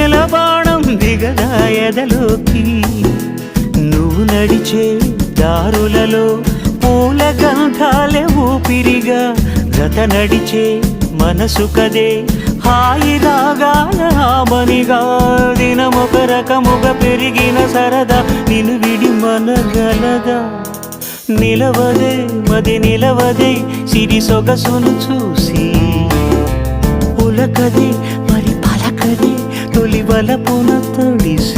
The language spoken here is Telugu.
వెన్నెల బాణం దిగదా ఎదలోకి నువ్వు నడిచే దారులలో పూల గంధాలే ఊపిరిగా గత నడిచే మనసు కదే హాయి రాగాల హామనిగా దినమొక రకముగా పెరిగిన సరదా నిన్ను విడి మనగలదా నిలవదే మది నిలవదే సిరి సొగసును చూసి ఉలకదే మరి పలకదే తొలి వలపున తడిసి